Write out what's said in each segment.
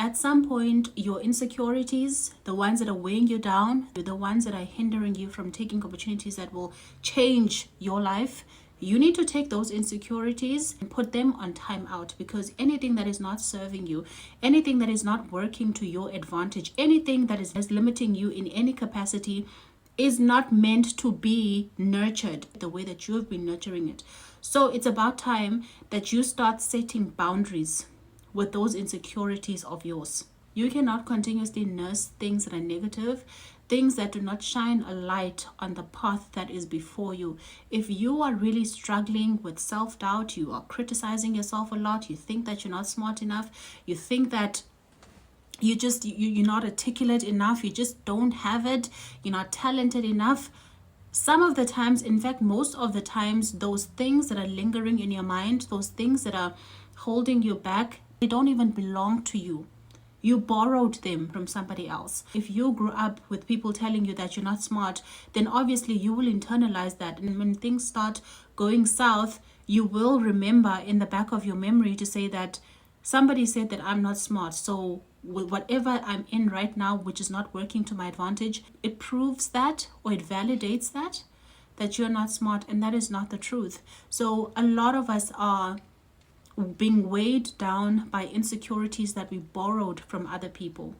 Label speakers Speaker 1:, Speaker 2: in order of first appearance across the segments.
Speaker 1: At some point, your insecurities, the ones that are weighing you down, the ones that are hindering you from taking opportunities that will change your life, you need to take those insecurities and put them on timeout, because anything that is not serving you, anything that is not working to your advantage, anything that is limiting you in any capacity is not meant to be nurtured the way that you have been nurturing it. So it's about time that you start setting boundaries with those insecurities of yours. You cannot continuously nurse things that are negative, things that do not shine a light on the path that is before you. If you are really struggling with self-doubt, you are criticizing yourself a lot, you think that you're not smart enough, you think that you're not articulate enough, you just don't have it, you're not talented enough. Some of the times, in fact, most of the times, those things that are lingering in your mind, those things that are holding you back, they don't even belong to you. You borrowed them from somebody else. If you grew up with people telling you that you're not smart, then obviously you will internalize that. And when things start going south, you will remember in the back of your memory to say that somebody said that I'm not smart. So with whatever I'm in right now, which is not working to my advantage, it proves that, or it validates that you're not smart, and that is not the truth. So a lot of us are being weighed down by insecurities that we borrowed from other people.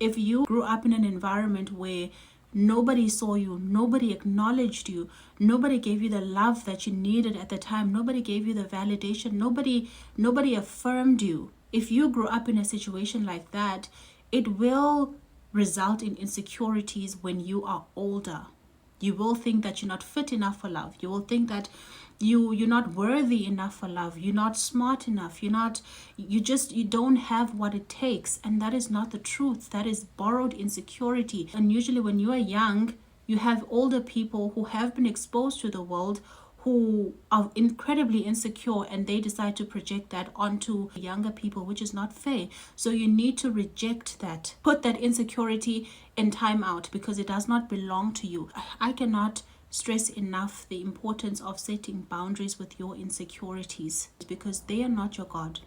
Speaker 1: If you grew up in an environment where nobody saw you, nobody acknowledged you, nobody gave you the love that you needed at the time, nobody gave you the validation, nobody affirmed you. If you grew up in a situation like that, it will result in insecurities when you are older. You will think that you're not fit enough for love. You will think that you're not worthy enough for love. You're not smart enough. You don't have what it takes. And that is not the truth. That is borrowed insecurity. And usually when you are young, you have older people who have been exposed to the world, who are incredibly insecure, and they decide to project that onto younger people, which is not fair. So you need to reject that. Put that insecurity in timeout, because it does not belong to you. I cannot stress enough the importance of setting boundaries with your insecurities, because they are not your God.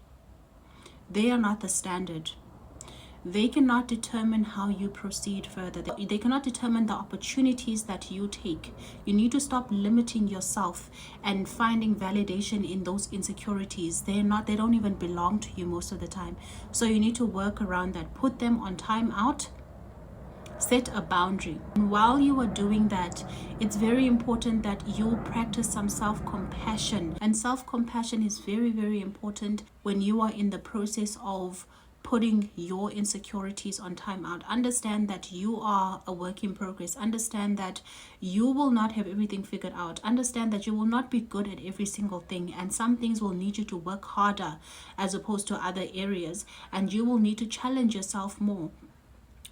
Speaker 1: They are not the standard. They cannot determine how you proceed further. They cannot determine the opportunities that you take. You need to stop limiting yourself and finding validation in those insecurities. They don't even belong to you most of the time. So you need to work around that. Put them on timeout. Set a boundary. And while you are doing that, it's very important that you practice some self-compassion. And self-compassion is very, very important when you are in the process of putting your insecurities on timeout. Understand that you are a work in progress. Understand that you will not have everything figured out. Understand that you will not be good at every single thing, and some things will need you to work harder as opposed to other areas, and you will need to challenge yourself more.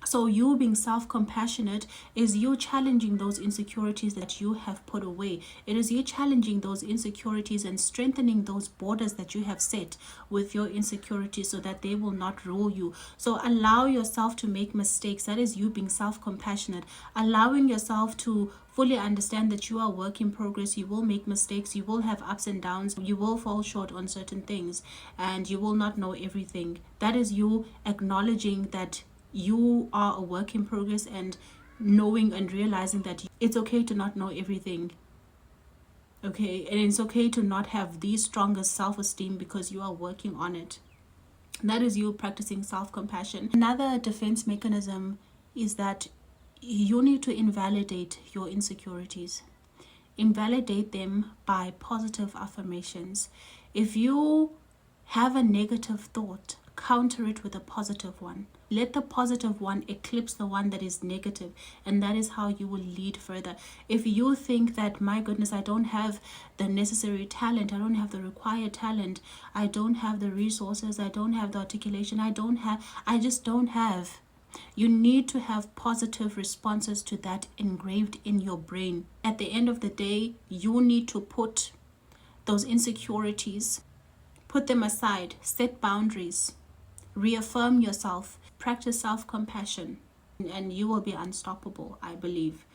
Speaker 1: So you being self-compassionate is you challenging those insecurities that you have put away. It is you challenging those insecurities and strengthening those borders that you have set with your insecurities so that they will not rule you. So allow yourself to make mistakes. That is you being self-compassionate. Allowing yourself to fully understand that you are a work in progress. You will make mistakes. You will have ups and downs. You will fall short on certain things, and you will not know everything. That is you acknowledging that you are a work in progress, and knowing and realizing that it's okay to not know everything. Okay, and it's okay to not have the strongest self-esteem because you are working on it. That is you practicing self-compassion. Another defense mechanism is that you need to invalidate your insecurities. Invalidate them by positive affirmations. If you have a negative thought, counter it with a positive one. Let the positive one eclipse the one that is negative, and that is how you will lead further. If you think that, my goodness, I don't have the necessary talent, I don't have the required talent, I don't have the resources, I don't have the articulation, I just don't have. You need to have positive responses to that engraved in your brain. At the end of the day, you need to put those insecurities, put them aside, set boundaries, reaffirm yourself, practice self-compassion, and you will be unstoppable, I believe.